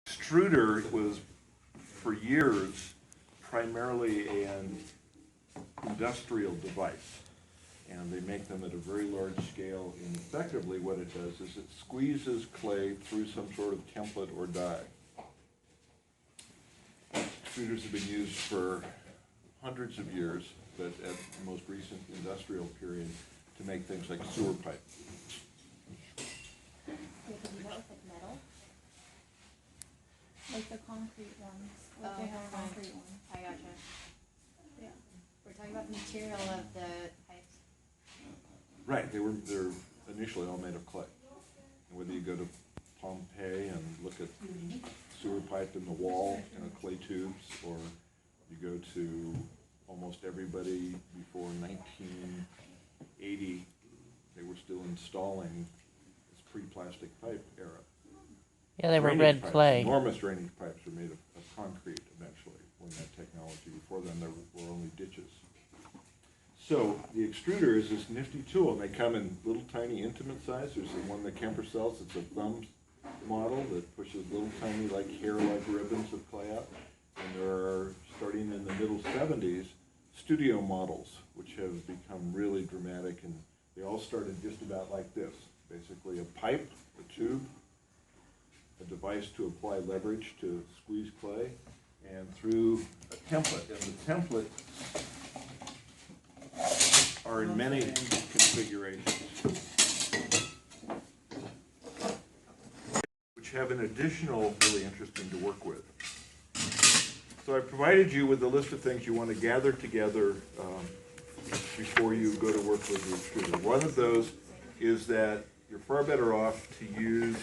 Extruder was, for years, primarily an industrial device. And they make them at a very large scale, and effectively what it does is it squeezes clay through some sort of template or die. Extruders have been used for hundreds of years, but at the most recent industrial period, to make things like sewer pipe. They can do that with like metal? Like the concrete ones, like they have concrete ones. I gotcha. Yeah. We're talking about the material of the pipes. Right, they're initially all made of clay. And whether you go to Pompeii and look at sewer pipe in the wall, clay tubes, or you go to almost everybody before 1980, they were still installing this pre-plastic pipe era. Yeah, they were Drainage red pipes, clay. Enormous drainage pipes were made of concrete eventually, when that technology. Before then, there were only ditches. So the extruder is this nifty tool, and they come in little tiny intimate size. There's the one that Kemper sells. It's a thumb model that pushes little tiny, like hair-like ribbons of clay out. And there are, starting in the middle 70s, studio models, which have become really dramatic, and they all started just about like this. Basically a pipe, a tube, a device to apply leverage to squeeze clay, and through a template. And the template are in many configurations, which have an additional really interesting to work with. So I provided you with a list of things you want to gather together before you go to work with the extruder. One of those is that you're far better off to use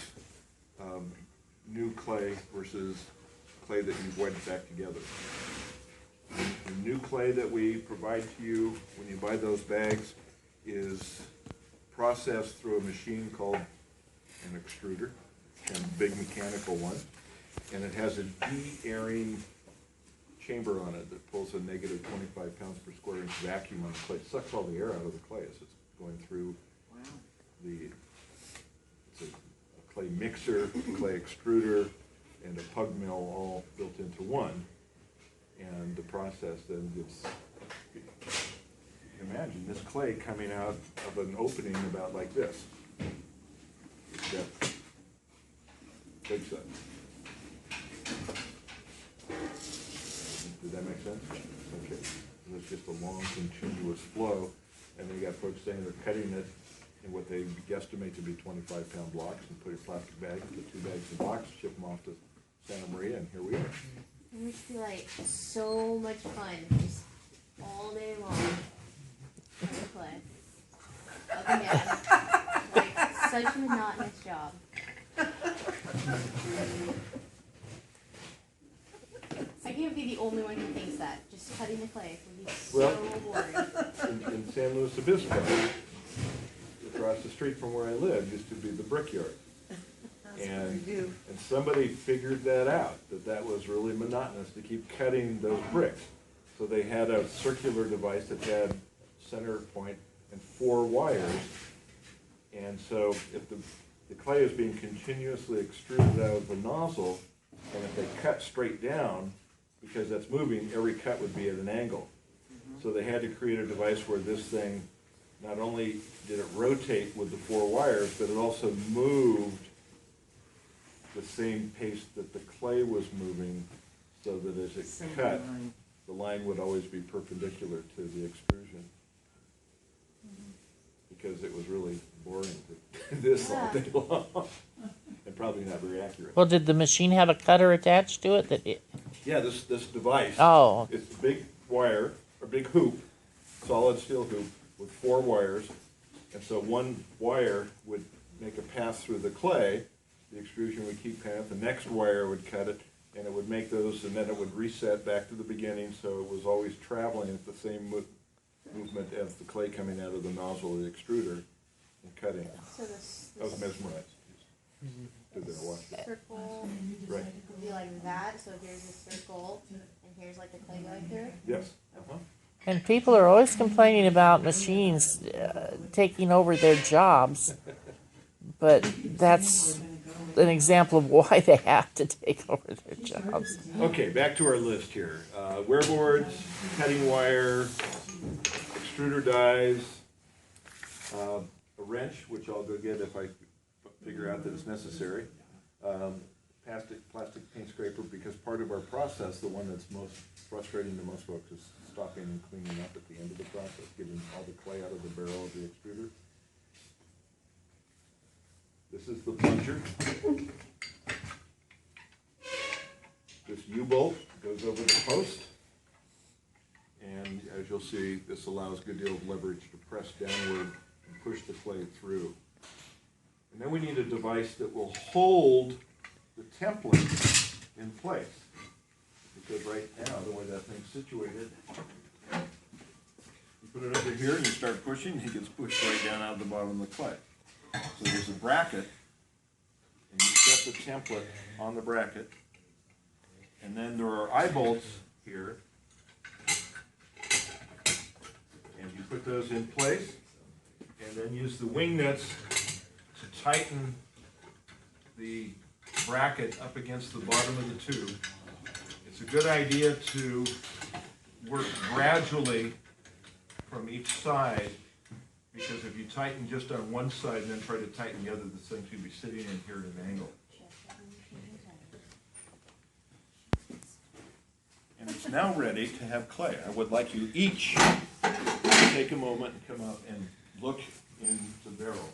new clay versus clay that you've wedged back together. The new clay that we provide to you when you buy those bags is processed through a machine called an extruder, and a big mechanical one, and it has a de-airing chamber on it that pulls a negative 25 pounds per square inch vacuum on the clay. It sucks all the air out of the clay as it's going through it's a clay mixer, clay extruder, and a pug mill all built into one. And the process then gets, imagine this clay coming out of an opening about like this. Depth. Big size. Did that make sense? Okay. So it's just a long, continuous flow, and they got folks saying they're cutting it in what they guesstimate to be 25-pound blocks, and put a plastic bag, put 2 bags in box, ship them off to Santa Maria, and here we are. It must be like so much fun, just all day long. Play. Up and down. Like such a monotonous job. I can't be the only one who thinks that. Just cutting the clay would be so boring. In San Luis Obispo, across the street from where I live, used to be the brickyard. And somebody figured that out, that was really monotonous to keep cutting those bricks. So they had a circular device that had center point and 4 wires. And so if the clay is being continuously extruded out of the nozzle, and if they cut straight down, because that's moving, every cut would be at an angle. So they had to create a device where this thing, not only did it rotate with the 4 wires, but it also moved the same pace that the clay was moving, so that as it cut, the line would always be perpendicular to the extrusion. Because it was really boring to do this all day long, and probably not very accurate. Well, did the machine have a cutter attached to it? Yeah, this device. Oh. It's a big wire, a big hoop, solid steel hoop with 4 wires, and so one wire would make a path through the clay. The extrusion would keep cutting it. The next wire would cut it, and it would make those, and then it would reset back to the beginning, so it was always traveling at the same movement as the clay coming out of the nozzle of the extruder and cutting. So this I was mesmerized. Stood there and watched it. circle Right. would be like that. So here's a circle, and here's like the clay going through. Yes. And people are always complaining about machines taking over their jobs, but that's an example of why they have to take over their jobs. Okay, back to our list here. Wear boards, cutting wire, extruder dies, a wrench, which I'll go get if I figure out that it's necessary. Plastic paint scraper, because part of our process, the one that's most frustrating to most folks, is stopping and cleaning up at the end of the process, getting all the clay out of the barrel of the extruder. This is the plunger. This U-bolt goes over the post, and as you'll see, this allows a good deal of leverage to press downward and push the clay through. And then we need a device that will hold the template in place, because right now, the way that thing's situated, you put it over here and you start pushing, it gets pushed right down out of the bottom of the clay. So there's a bracket, and you set the template on the bracket, and then there are eye bolts here, and you put those in place, and then use the wing nuts to tighten the bracket up against the bottom of the tube. It's a good idea to work gradually from each side, because if you tighten just on one side and then try to tighten the other, the thing's going to be sitting in here at an angle. And it's now ready to have clay. I would like you each to take a moment and come up and look in the barrel.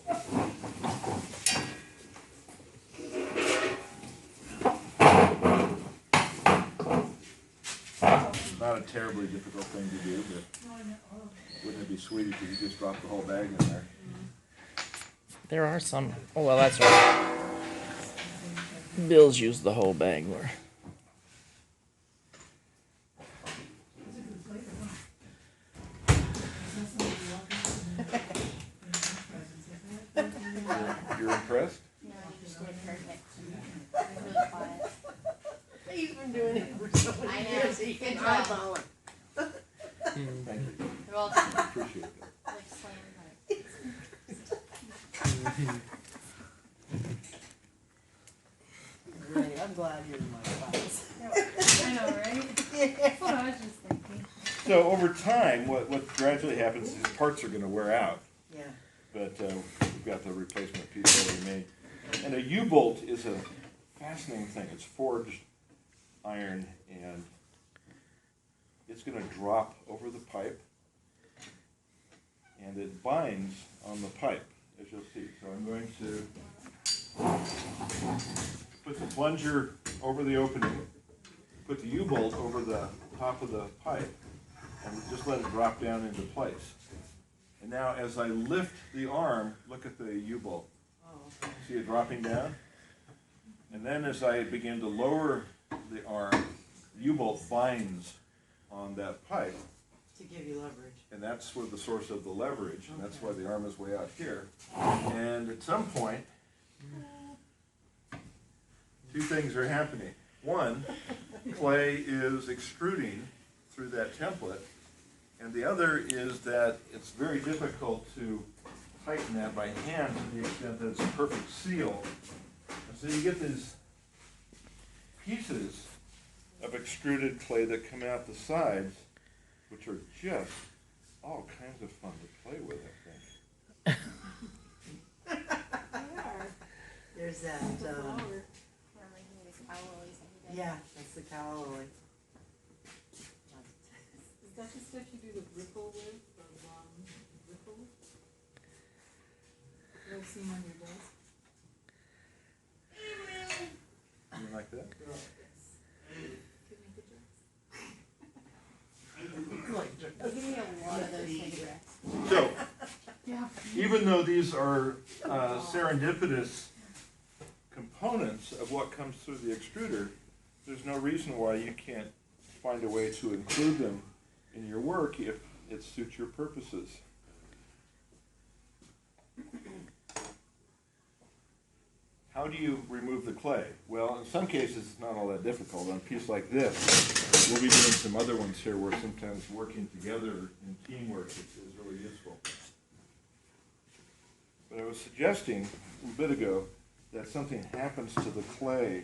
It's not a terribly difficult thing to do, but wouldn't it be sweet if you could just drop the whole bag in there? There are some. Oh well, that's right. Bill's used the whole bag where. You're impressed? No, you just did perfect. It was really quiet. He's been doing it for so I many know. years. He Good can job. eyeball it. Thank you. You're welcome. Appreciate that. Like slam dunk. Really, I'm glad you're in my class. I know, right? That's what I was just thinking. So over time, what gradually happens is parts are going to wear out, Yeah. but we've got the replacement piece already made. And a U-bolt is a fascinating thing. It's forged iron, and it's going to drop over the pipe, and it binds on the pipe, as you'll see. So I'm going to put the plunger over the opening, put the U-bolt over the top of the pipe, and just let it drop down into place. And now as I lift the arm, look at the U-bolt. Oh, okay. See it dropping down? And then as I begin to lower the arm, the U-bolt binds on that pipe, To give you leverage. and that's where the source of the leverage, and that's why the arm is way out here. And at some point, two things are happening. One, clay is extruding through that template, and the other is that it's very difficult to tighten that by hand to the extent that it's a perfect seal. And so you get these pieces of extruded clay that come out the sides, which are just all kinds of fun to play with, I think. There's that, We're making this alloys every day. yeah, that's the calla lily. Is that the stuff you do the ripple with, the ripple? You'll see on your desk. You like that? Could make a dress. They'll give me a lot of those photographs. So, Yeah. even though these are serendipitous components of what comes through the extruder, there's no reason why you can't find a way to include them in your work if it suits your purposes. How do you remove the clay? Well, in some cases it's not all that difficult. On a piece like this, we'll be doing some other ones here where sometimes working together in teamwork is really useful. But I was suggesting a bit ago that something happens to the clay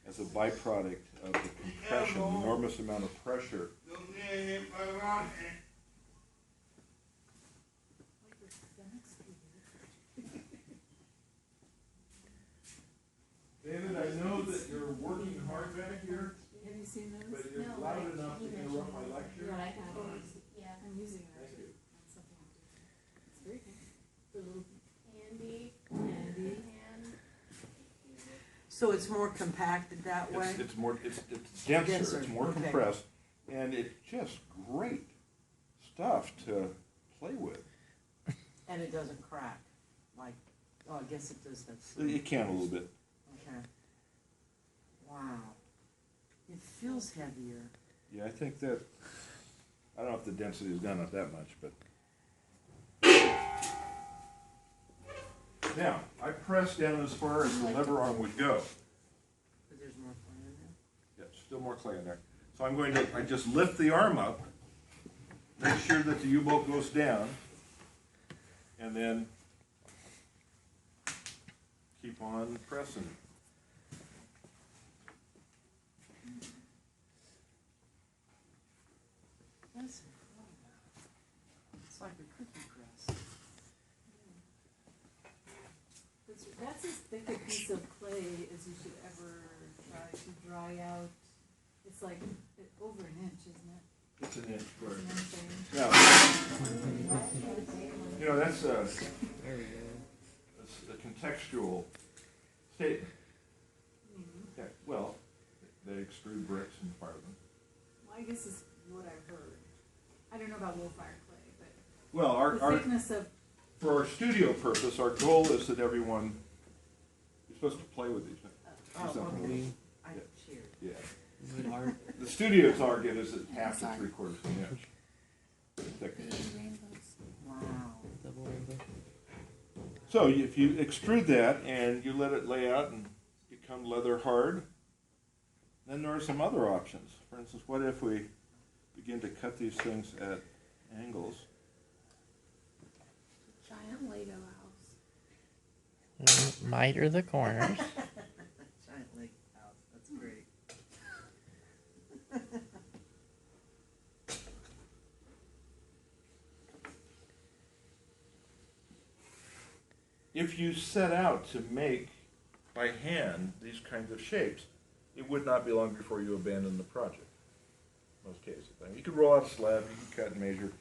as a byproduct of the compression, enormous amount of pressure. David, I know that you're working hard back here, Have you seen those? but you're No, loud I- enough to he interrupt my mentioned lecture. Yeah, I have those. Yeah, I'm using it Thank actually you. on something I'm doing. It's very good. The little handy, handy. hand. So it's more compacted that way? It's more, it's denser, Denser, it's more okay. compressed, and it's just great stuff to play with. And it doesn't crack, like, oh, I guess it does that. It can a little bit. Okay. Wow. It feels heavier. Yeah, I think that, I don't know if the density has gone up that much, but. Now, I pressed down as far as the lever arm would go. But there's more clay in there? Yep, still more clay in there. So I'm going to, I just lift the arm up, make sure that the U-bolt goes down, and then keep on pressing. That's incredible. It's like a cookie press. That's as thick a piece of clay as you should ever try to dry out. It's like over an inch, isn't it? It's an inch square. You know Now, what I'm saying? you know, that's a contextual statement. Yeah, well, they extrude bricks and fire them. Well, I guess is what I've heard. I don't know about low fire clay, but Well, the thickness of, for our studio purpose, our goal is that everyone, you're supposed to play with these things. Oh, Something okay. like- I cheered. Yeah. The studio target is at half to 3/4 of an inch. Thickness. Wow. Double rainbow. So if you extrude that and you let it lay out and become leather hard, then there are some other options. For instance, what if we begin to cut these things at angles? Giant Lego house. Miter the corners. Giant lake house. That's great. If you set out to make by hand these kinds of shapes, it would not be long before you abandon the project. In most cases. I mean, you could roll out a slab, you can cut and measure,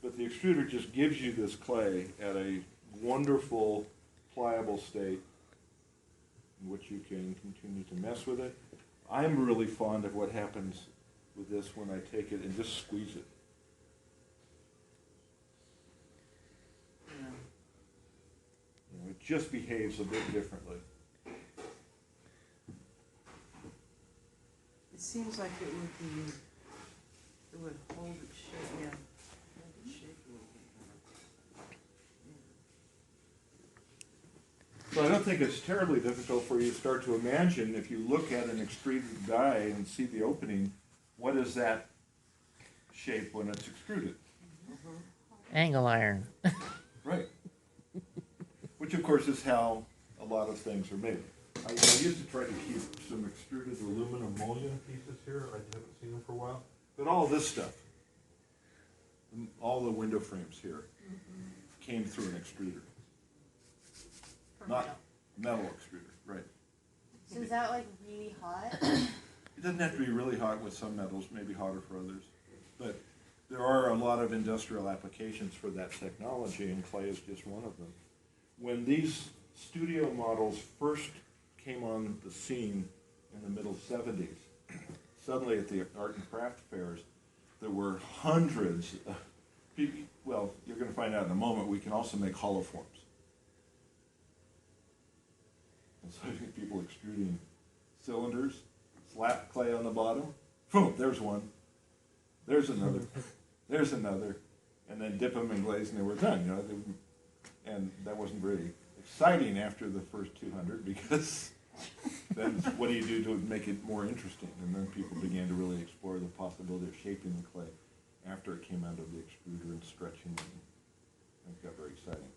but the extruder just gives you this clay at a wonderful, pliable state in which you can continue to mess with it. I'm really fond of what happens with this when I take it and just squeeze it. Yeah. You know, it just behaves a bit differently. It seems like it would be, it would hold its shape, yeah. Hold its shape a little bit better. So I don't think it's terribly difficult for you to start to imagine, if you look at an extruded die and see the opening, what is that shape when it's extruded? Angle iron. Right. Which of course is how a lot of things are made. I used to try to keep some extruded aluminum mullion pieces here. I haven't seen them for a while. But all this stuff, all the window frames here, came through an extruder. Not metal extruder, right. So is that like really hot? It doesn't have to be really hot with some metals, maybe hotter for others. But there are a lot of industrial applications for that technology, and clay is just one of them. When these studio models first came on the scene in the middle 70s, suddenly at the art and craft fairs, there were hundreds of people. Well, you're going to find out in a moment, we can also make hollow forms. And so people extruding cylinders, slap clay on the bottom, boom, there's one, there's another, there's another, and then dip them in glaze and they were done. You know, and that wasn't very exciting after the first 200, because then what do you do to make it more interesting? And then people began to really explore the possibility of shaping the clay after it came out of the extruder and stretching it. And it got very exciting.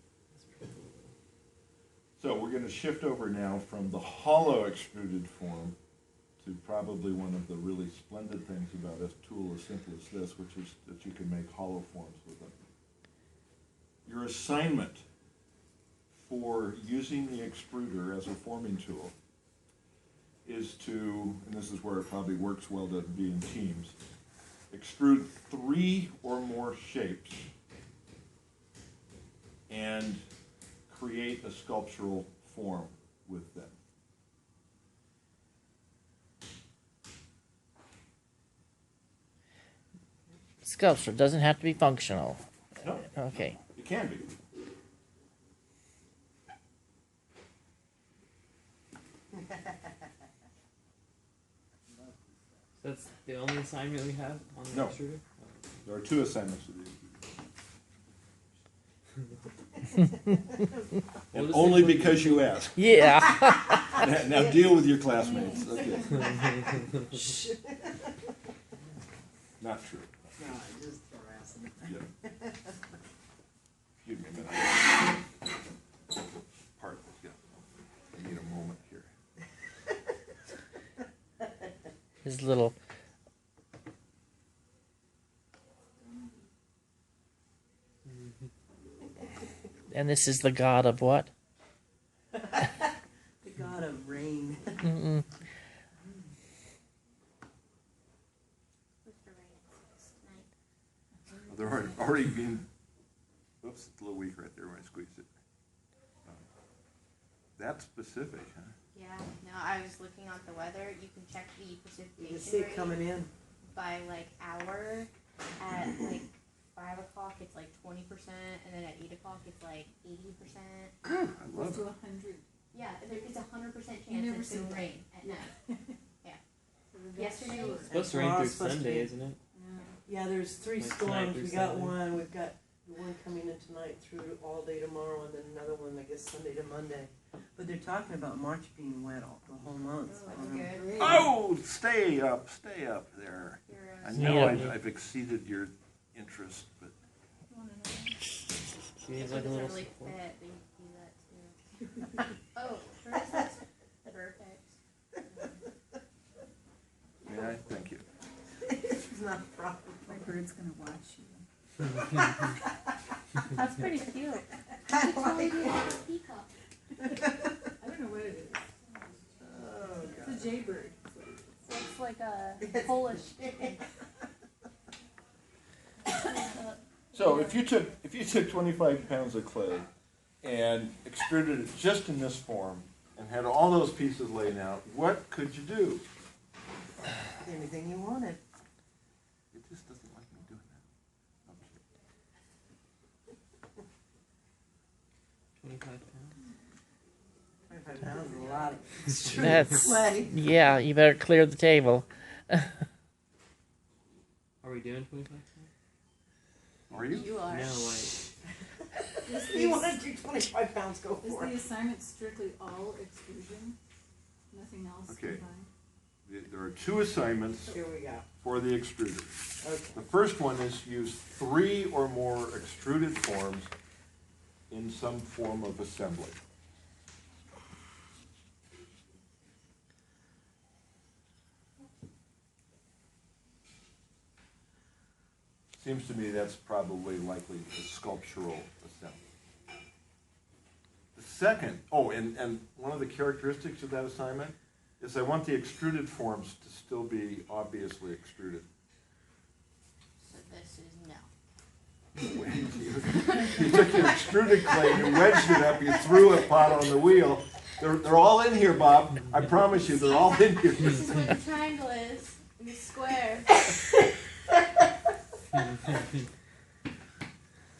So we're going to shift over now from the hollow extruded form to probably one of the really splendid things about a tool as simple as this, which is that you can make hollow forms with them. Your assignment for using the extruder as a forming tool is to, and this is where it probably works well to be in teams, extrude 3 or more shapes and create a sculptural form with them. Sculpture doesn't have to be functional. No, Okay. it can be. That's the only assignment we have on the No. extruder? There are 2 assignments to the and Well, only this is- because you asked. Yeah. Now deal with your classmates. Okay. Not true. No, just harassing. Yeah. Excuse me a minute. Pardon, yeah. I need a moment here. His little. And this is the god of what? The god of rain. Mm-mm. They're already being, oops, it's a little weak right there when I squeezed it. That's specific, huh? Yeah, no, I was looking at the weather. You can check the You precipitation can see it rate coming in. by like hour. At like 5 o'clock, it's like 20%, and then at 8 o'clock, it's like 80%. I Close love to it. 100. Yeah, it's 100% You chance never it's going see to that. rain at night. So we're Yesterday sure. was- It's supposed to rain Tomorrow's through supposed to Sunday, be- isn't it? Yeah. Yeah, there's 3 Like tonight storms. through We got Sunday. one. We've got one coming in tonight through all day tomorrow, and then another one, I guess, Sunday to Monday. But they're talking about March being wet all the whole month. Oh, I don't know. Good. Oh, stay up there. You're, I uh, know Yeah. I've exceeded your interest, but you wanna know? She needs If like a it little doesn't really support. fit, they do that too. Oh, first that's perfect. may I? Thank you. It's not a problem. My bird's gonna watch you. That's pretty cute. I It's only like it. a peacock. I don't know what it is. Oh, God. It's a jaybird. So it's like a Polish chicken. So if you took 25 pounds of clay and extruded it just in this form and had all those pieces laid out, what could you do? Anything you wanted. It just doesn't like me doing that. 25 pounds. 25 pounds is a lot of That's. clay. Yeah, you better clear the table. Are we doing 25 pounds? Are you? You are. No, Is You the, want to do 25 pounds, go is for the it. assignment strictly all extrusion? Nothing else Okay. combined? There are 2 assignments Here we go. for the extruder. Okay. The first one is use 3 or more extruded forms in some form of assembly. Seems to me that's probably likely a sculptural assembly. The second, and one of the characteristics of that assignment is I want the extruded forms to still be obviously extruded. So this is no. You took your extruded clay, you wedged it up, you threw a pot on the wheel. They're all in here, Bob. I promise you, they're all in here. This is what the triangle is, and the square.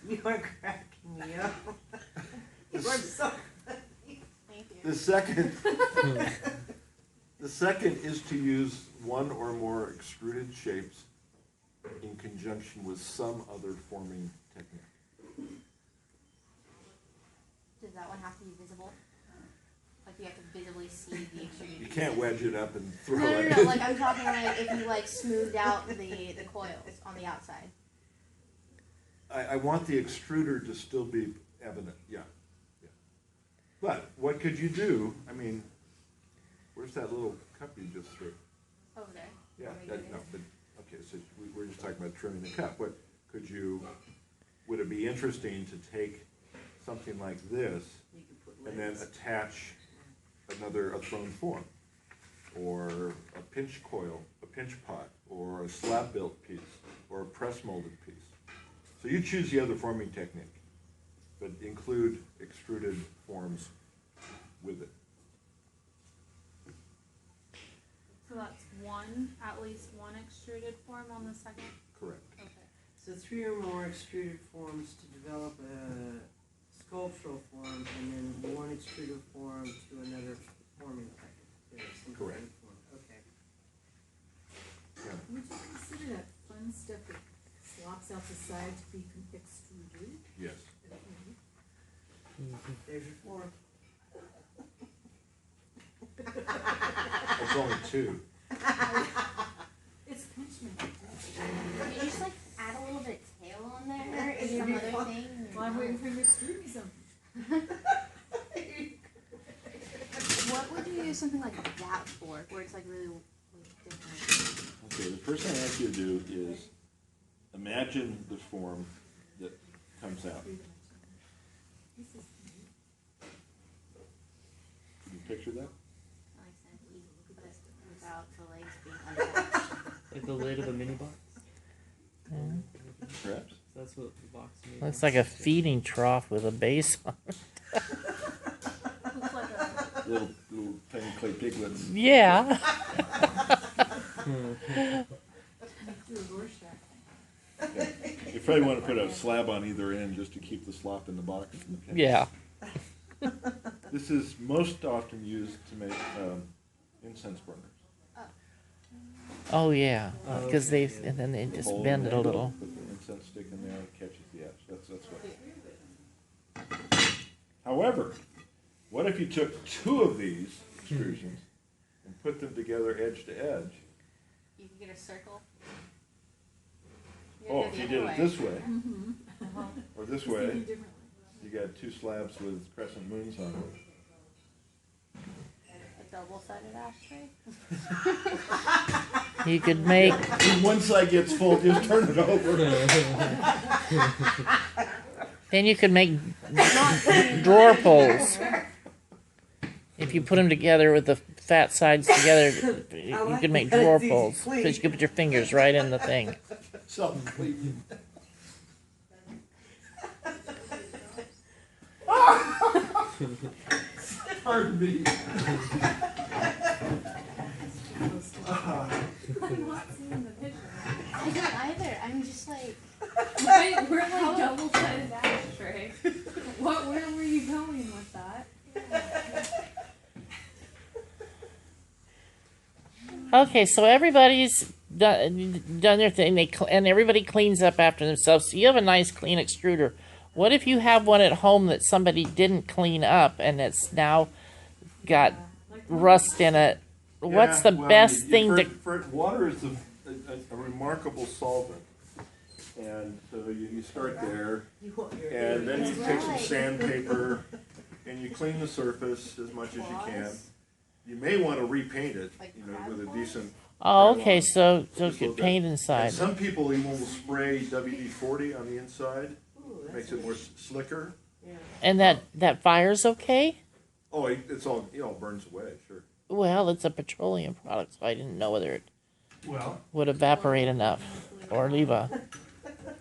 You are cracking me up. You are so Thank you. The second is to use 1 or more extruded shapes in conjunction with some other forming technique. Does that one have to be visible? Like you have to visibly see the extruded You can't wedge it up and throw No, it. no, no. Like I'm talking like if you like smoothed out the coils on the outside. I want the extruder to still be evident, yeah. But what could you do? I mean, where's that little cup you just threw? Over there. Yeah, Want me to that, do no, this? but, okay, so we're just talking about trimming the cup. What, would it be interesting to take something like this You could put and then legs. attach a thrown form? Or a pinch coil, a pinch pot, or a slab built piece, or a press molded piece. So you choose the other forming technique, but include extruded forms with it. So that's at least one extruded form on the second? Correct. Okay. So 3 or more extruded forms to develop a sculptural form, and then 1 extruded form to another forming type. Correct. Okay. Yeah. Would you consider that fun stuff that slops out the side to be extruded? Yes. There's your form. It's only 2. It's pinchment. Can you just like add a little bit of tail on there or some other thing? Well, I'm waiting for him to extrude me something. What would you use something like that for, where it's like really like, different? Okay, the first thing I ask you to do is imagine the form that comes out. This is Can you picture that? Like I said, but without the legs being unattached. Like the lid of a mini box. Perhaps? That's what the box made. Looks like a feeding trough with a base on it. looks like a Little tiny clay piglets. Yeah. do a Rorschach. Yeah. You probably want to put a slab on either end just to keep the slop in the box. Okay. Yeah. This is most often used to make incense burners. Oh yeah. Oh, Because okay, they yeah. and then they just Hold bend the it a handle, little. Put the incense stick in there and it catches the edge. That's what. However, what if you took 2 of these extrusions and put them together edge to edge? You could get a circle. Oh, if you did it this way, Uh-huh. or this Just way, thinking differently. you got 2 slabs with crescent moons on them. A double-sided ashtray. You could make When one side gets full, just turn it over. then you could make drawer pulls. If you put them together with the fat sides together, you could make drawer pulls because you could put your fingers right in the thing. Self-cleaning. Pardon me. I'm not seeing the picture. I don't either. I'm just like, Wait, we're like double-sided ashtray. Where were you going with that? Okay, so everybody's done their thing. And everybody cleans up after themselves. So you have a nice clean extruder. What if you have one at home that somebody didn't clean up and it's now got Like rust in it? What's the best thing to? Water is a remarkable solvent. And so you start there, You want your and then you That's take some right. sandpaper, and you clean the surface as much as you can. You may want to repaint it, Like with a crab decent. Oh, okay. Just So a little get bit. paint And inside. some people even will spray WD-40 on the inside, Ooh, that's makes it more slicker. Yeah. And that fire's okay. Oh, it all burns away, sure. Well, it's a petroleum product, so I didn't know whether it Well, would evaporate enough or leave a.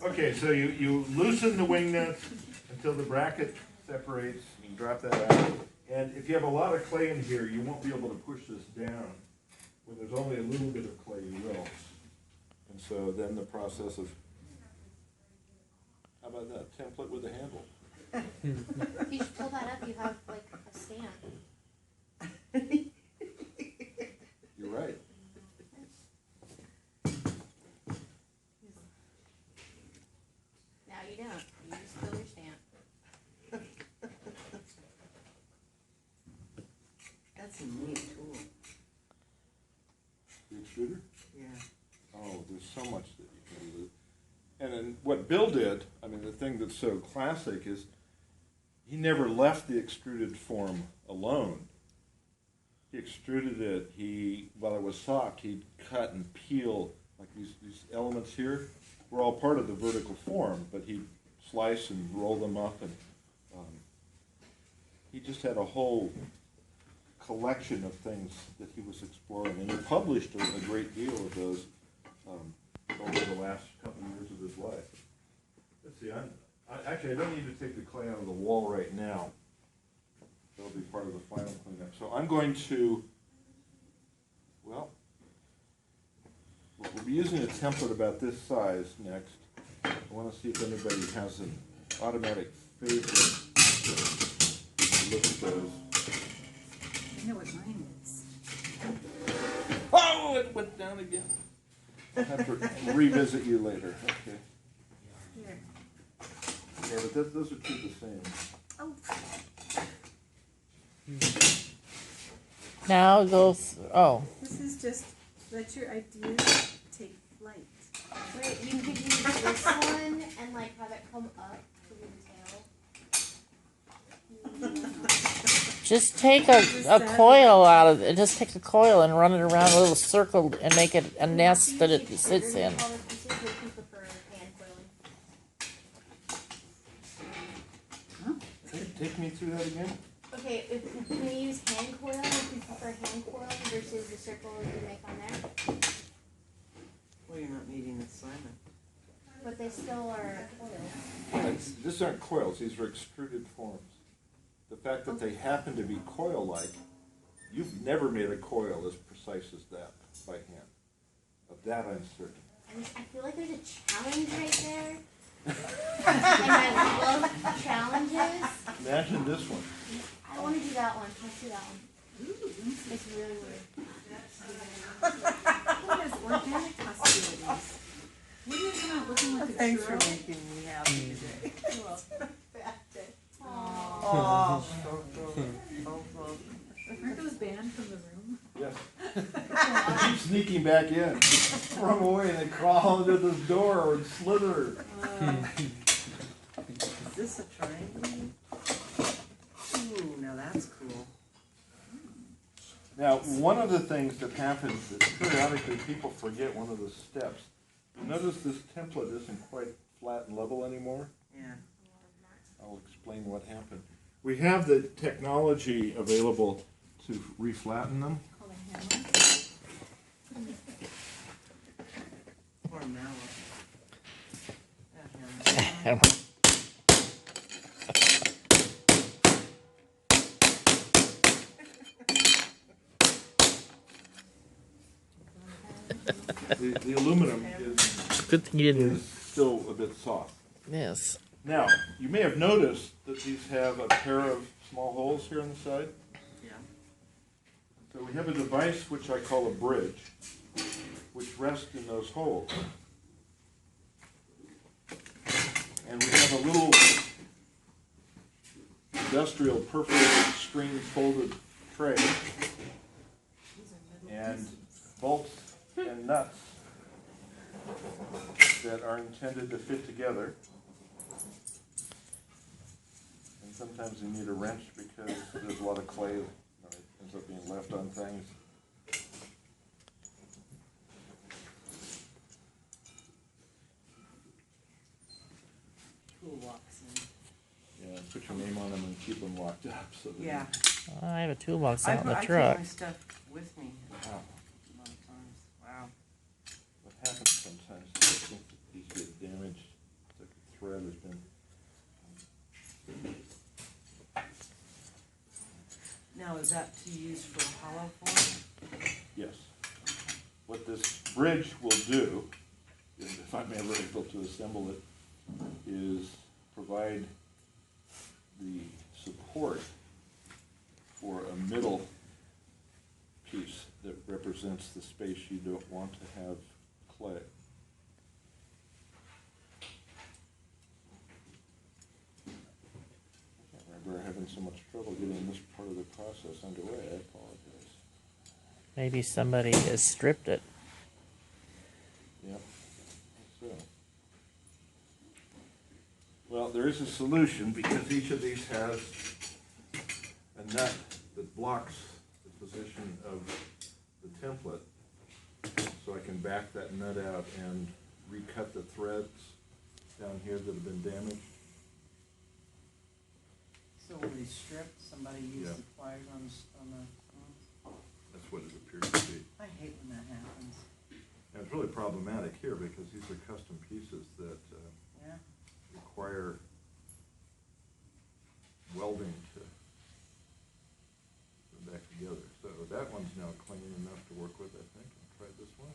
okay, so you loosen the wing nuts until the bracket separates, and drop that out. And if you have a lot of clay in here, you won't be able to push this down. When there's only a little bit of clay, you will. And so then the process of, how about that, template with a handle? if you just pull that up, you have like a stamp. You're right. Now you don't. You just fill your stamp. That's a neat tool. The extruder? Yeah. Oh, there's so much that you can do with it. And then what Bill did, I mean, the thing that's so classic is he never left the extruded form alone. He extruded it. While it was soft, he'd cut and peel, like these elements here were all part of the vertical form, but he'd slice and roll them up, and he just had a whole collection of things that he was exploring, and he published a great deal of those over the last couple of years of his life. Let's see, actually I don't need to take the clay out of the wall right now. That'll be part of the final cleanup. So I'm going to, well, we'll be using a template about this size next. I want to see if anybody has an automatic favorite. Look at those. I know what mine is. Oh, it went down again. I'll have to revisit you later. Okay. Here. Yeah, but those are two the same. Oh. Now go. Oh, This is just let your ideas take flight. Wait, you could use this one and like have it come up to the tail. just take a coil out of it. Just take a coil and run it around a little circle and make it a nest that it sits in. Take me through that again. Okay, if we use hand coil, if you prefer hand coil versus the circle you make on there, Well, you're not meeting the assignment. but they still are coils. These aren't coils, these are extruded forms. The fact that they happen to be coil-like, you've never made a coil as precise as that by hand. Of that I'm certain. I feel like there's a challenge right there. And I love challenges. Imagine this one. I want to do that one. Let's do that one. It's really weird. What has organic possibilities? Wouldn't it come out looking like a Thanks for churro? making me happy today. Bad day. Oh, Aren't those banned from the room? Yes. They keep sneaking back in. Run away and they crawl under this door and slither. Is this a triangle? Ooh, now that's cool. Now, one of the things that happens is periodically people forget one of the steps. You notice this template isn't quite flat and level anymore? Yeah. I'll explain what happened. We have the technology available to reflatten them. Called a hammer. Or a mallet. That hammer. The aluminum is Good thing you didn't. still a bit soft. Yes. Now, you may have noticed that these have a pair of small holes here on the side. Yeah. So we have a device which I call a bridge, which rests in those holes. And we have a little industrial perforated screen folded tray and bolts and nuts that are intended to fit together. And sometimes you need a wrench because there's a lot of clay that ends up being left on things. Toolbox in. Yeah, put your name on them and keep them locked up. So that Yeah. I have a toolbox out in the I truck. take my stuff with me a Wow. lot of times. Wow. What happens sometimes is I think that these get damaged. It's like the thread has been. Now, is that to use for hollow form? Yes. What this bridge will do, if I'm ever able to assemble it, is provide the support for a middle piece that represents the space you don't want to have clay. I can't remember having so much trouble getting this part of the process underway. I apologize. Maybe somebody has stripped it. Yep. So, well, there is a solution, because each of these has a nut that blocks the position of the template. So I can back that nut out and recut the threads down here that have been damaged. So when they stripped, somebody used Yeah. the pliers on the, That's what it appears to be. I hate when that happens. And it's really problematic here, because these are custom pieces that Yeah. require welding to put them back together. So that one's now clean enough to work with, I think. I'll try this one.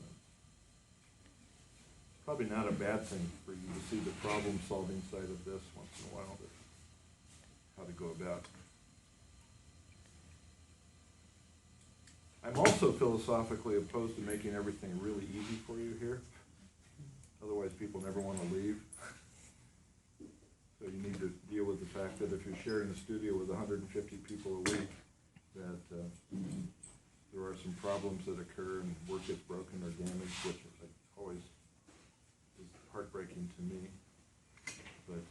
Probably not a bad thing for you to see the problem-solving side of this once in a while, but how to go about. I'm also philosophically opposed to making everything really easy for you here. Otherwise, people never want to leave. So you need to deal with the fact that if you're sharing a studio with 150 people a week, that there are some problems that occur and work gets broken or damaged, which always is heartbreaking to me. But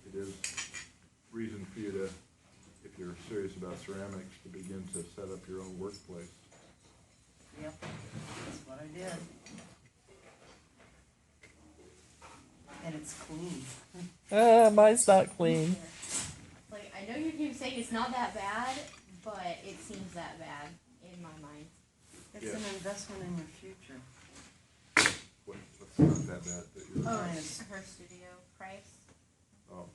it is reason for you to, if you're serious about ceramics, to begin to set up your own workplace. Yep, that's what I did. And it's clean. Mine's not clean. Like, I know you keep saying it's not that bad, but it seems that bad in my mind. It's Yeah. an investment in your future. What's not that bad that you're... Oh, Nice. her studio price. Oh.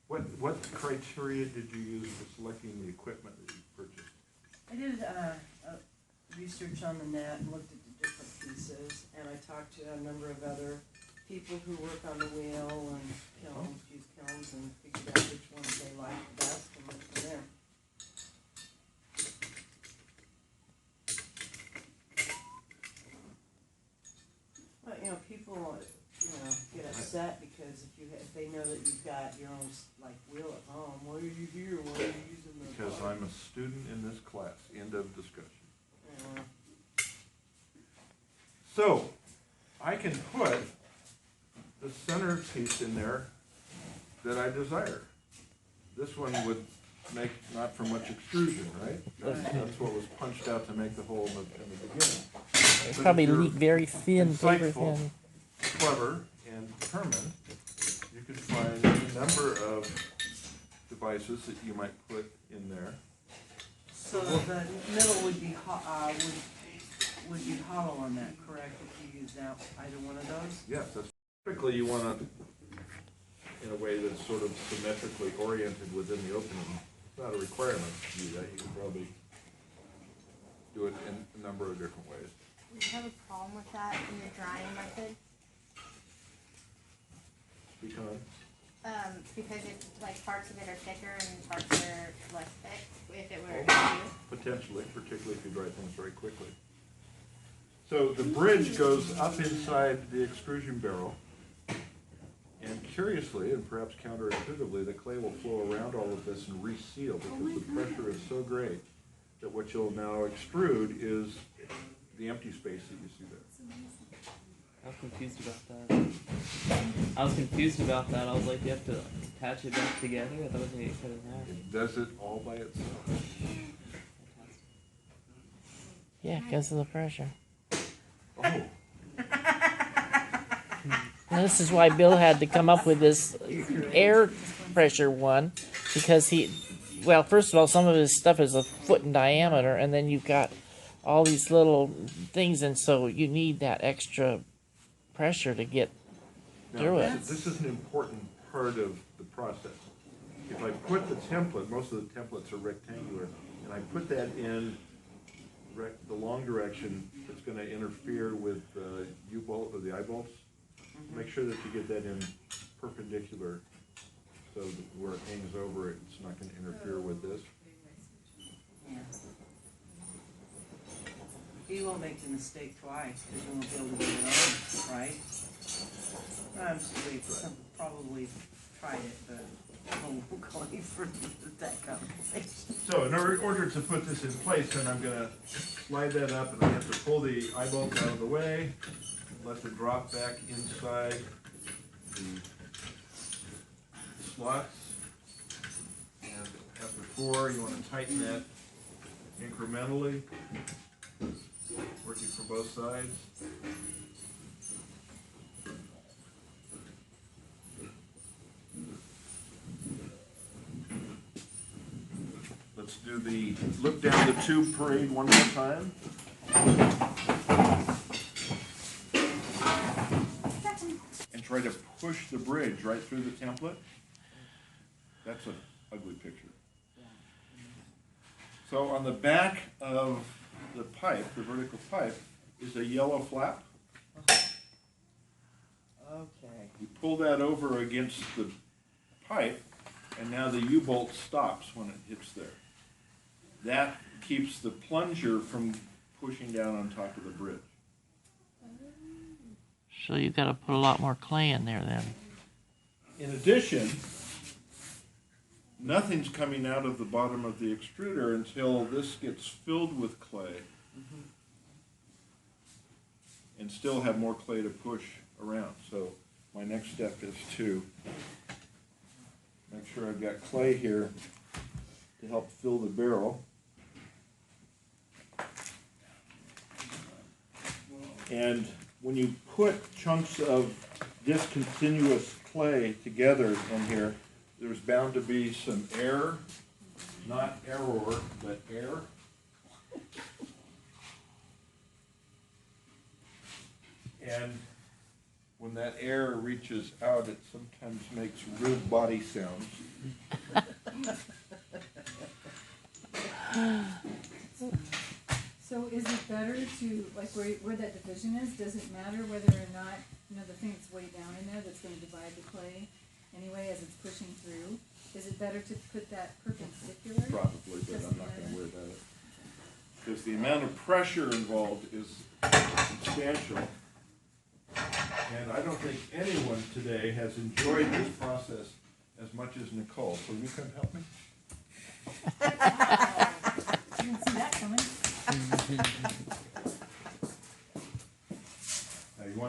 What criteria did you use for selecting the equipment that you purchased? I did research on the net and looked at the different pieces, and I talked to a number of other people who work on the wheel and kilns, use kilns, and figured out which ones they liked best and went from there. But, you know, people, get upset because if they know that you've got your own, like, wheel at home, why are you here, why are you using the... Because I'm a student in this class. End of discussion. Yeah. So, I can put the center piece in there that I desire. This one would make not for much extrusion, right? That's what was punched out to make the hole in the beginning. It's But probably if you're very thin, paper insightful, thin. clever, and determined, you could find any number of devices that you might put in there. So the middle would be would be hollow on that, correct, if you use that, either one of those? Yes, that's typically you want to, in a way that's sort of symmetrically oriented within the opening. It's not a requirement to do that. You can probably do it in a number of different ways. Do you have a problem with that in the drying method? Because it's like parts of it are thicker and parts are less thick, if it were you. Potentially, particularly if you dry things very quickly. So the bridge goes up inside the extrusion barrel, and curiously, and perhaps counterintuitively, the clay will flow around all of this and reseal because the pressure is so great that what you'll now extrude is the empty space that you see there. I was confused about that. I was like, you have to attach it back together? I thought it was going to get cut in half. It does it all by itself. Yeah, because of the pressure. Oh, And this is why Bill had to come up with this air pressure one, because well, first of all, some of his stuff is a foot in diameter, and then you've got all these little things, and so you need that extra pressure to get through it. this is an important part of the process. If I put the template, most of the templates are rectangular, and I put that in the long direction, it's going to interfere with the U-bolt or the eye-bolts. Make sure that you get that in perpendicular, so that where it hangs over it, it's not going to interfere with this. Yeah. You won't make the mistake twice, because you won't be able to get it on, right? I'm sure probably tried it, but I won't go any further with that conversation. So in order to put this in place, then I'm going to slide that up, and I have to pull the eye bolts out of the way, let it drop back inside the slots. And after 4, you want to tighten that incrementally, working from both sides. Let's do the look down the tube parade one more time. And try to push the bridge right through the template. That's an ugly picture. So on the back of the pipe, the vertical pipe, is a yellow flap. Okay. You pull that over against the pipe, and now the U-bolt stops when it hits there. That keeps the plunger from pushing down on top of the bridge. So you've got to put a lot more clay in there then. In addition, nothing's coming out of the bottom of the extruder until this gets filled with clay and still have more clay to push around. So my next step is to make sure I've got clay here to help fill the barrel. And when you put chunks of discontinuous clay together in here, there's bound to be some air, not error, but air. And when that air reaches out, it sometimes makes rib body sounds. So is it better to, like where that division is, does it matter whether or not, the thing that's way down in there that's gonna divide the clay anyway as it's pushing through? Is it better to put that perpendicular? Probably, but I'm not going to worry about it. Because the amount of pressure involved is substantial. And I don't think anyone today has enjoyed this process as much as Nicole. So you can help me? You didn't see that coming. Now you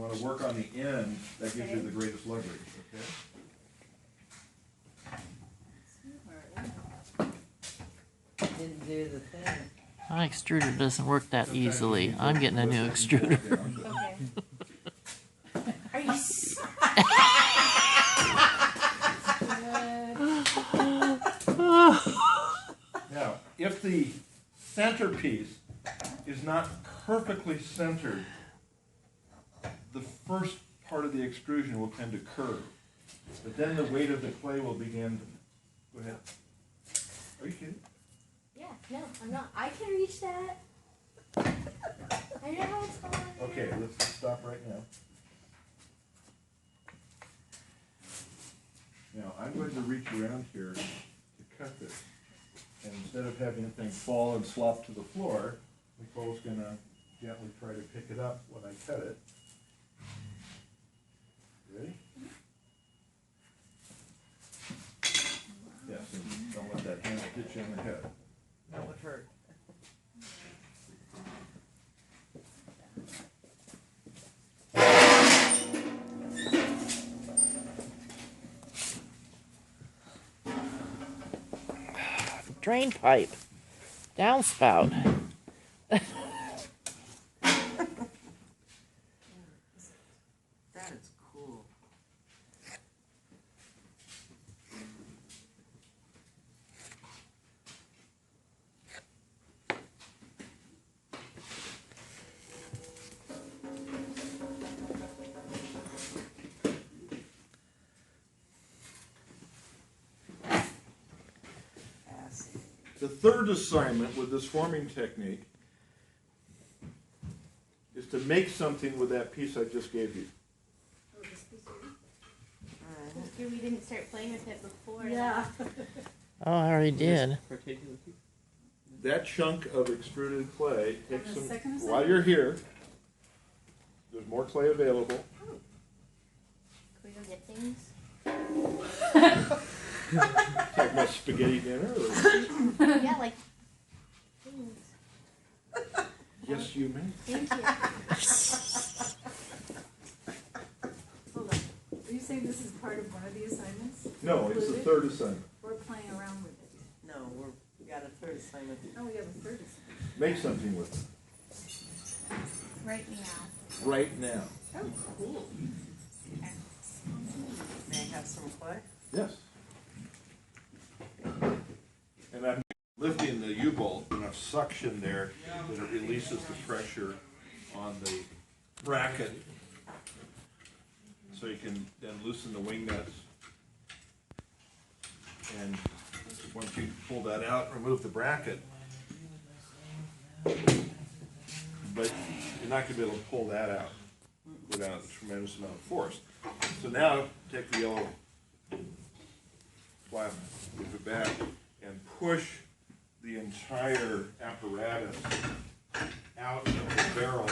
want to work on the end. That gives you the greatest leverage. Okay. Didn't do the thing. My extruder doesn't work that easily. I'm getting a new extruder. Okay. Are you? Now, if the centerpiece is not perfectly centered, the first part of the extrusion will tend to curve. But then the weight of the clay will begin to... Go ahead. Are you kidding? Yeah, no, I'm not. I can reach that. I know how it's going. Okay, let's stop right now. Now, I'm going to reach around here to cut this. And instead of having the thing fall and slop to the floor, Nicole's going to gently try to pick it up when I cut it. Ready? Yes, and don't let that hand hit you in the head. That would hurt. Drain pipe. Downspout. That is cool. The third assignment with this forming technique is to make something with that piece I just gave you. That's true, we didn't start playing with it before. Yeah. Oh, I already did. Particular piece. That chunk of extruded clay, take And the some, second while assignment? you're here, there's more clay available. Can we go get things? Talking about spaghetti dinner, or? Yeah, like things. Yes, you may. Thank you. Hold on. Are you saying this is part of one of the assignments? No, it's the third assignment. We're playing around with it. No, we got a third assignment. Oh, we have a third assignment. Make something with it, Right now. right now. Oh, cool. May I have some clay? Yes. And I'm lifting the U-bolt, enough suction there that it releases the pressure on the bracket. So you can then loosen the wing nuts. And once you pull that out, remove the bracket. But you're not gonna be able to pull that out without a tremendous amount of force. So now, take the yellow flap, move it back, and push the entire apparatus out of the barrel.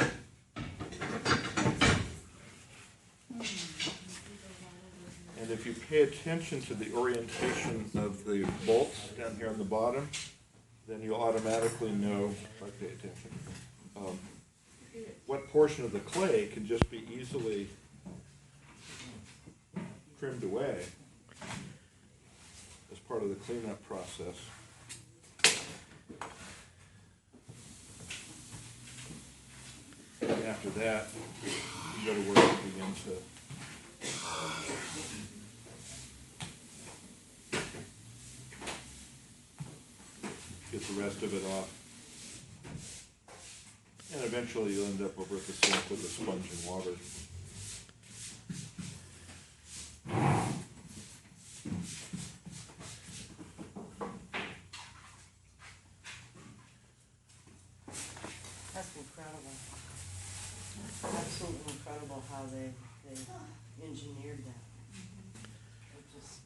And if you pay attention to the orientation of the bolts down here on the bottom, then you'll automatically know, if I pay attention, what portion of the clay can just be easily trimmed away as part of the cleanup process. And after that, you go to work and begin to get the rest of it off. And eventually you'll end up over at the sink with a sponge and water. That's incredible. Absolutely incredible how they engineered that. It just,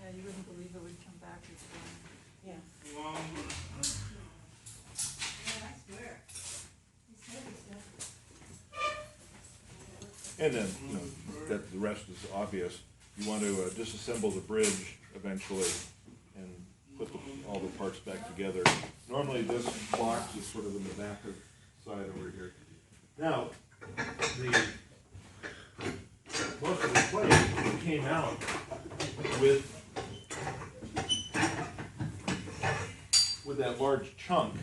Yeah, you wouldn't believe it would come back as well. yeah. And then, you know, that the rest is obvious. You want to disassemble the bridge eventually and put all the parts back together. Normally this box is sort of in the back of side over here. Now, most of the plate came out with that large chunk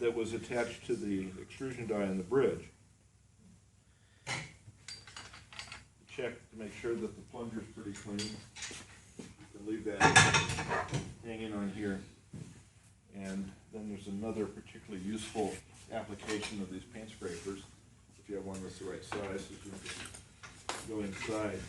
that was attached to the extrusion die on the bridge. Check to make sure that the plunger's pretty clean. And leave that hanging on here. And then there's another particularly useful application of these paint scrapers. If you have one that's the right size, so you can just go inside.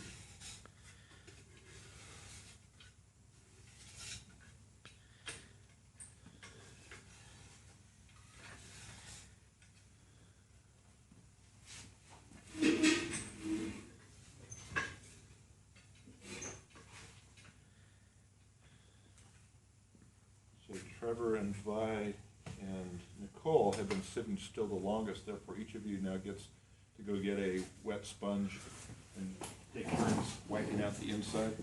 Trevor and Vi and Nicole have been sitting still the longest, therefore each of you now gets to go get a wet sponge and take turns wiping out the inside.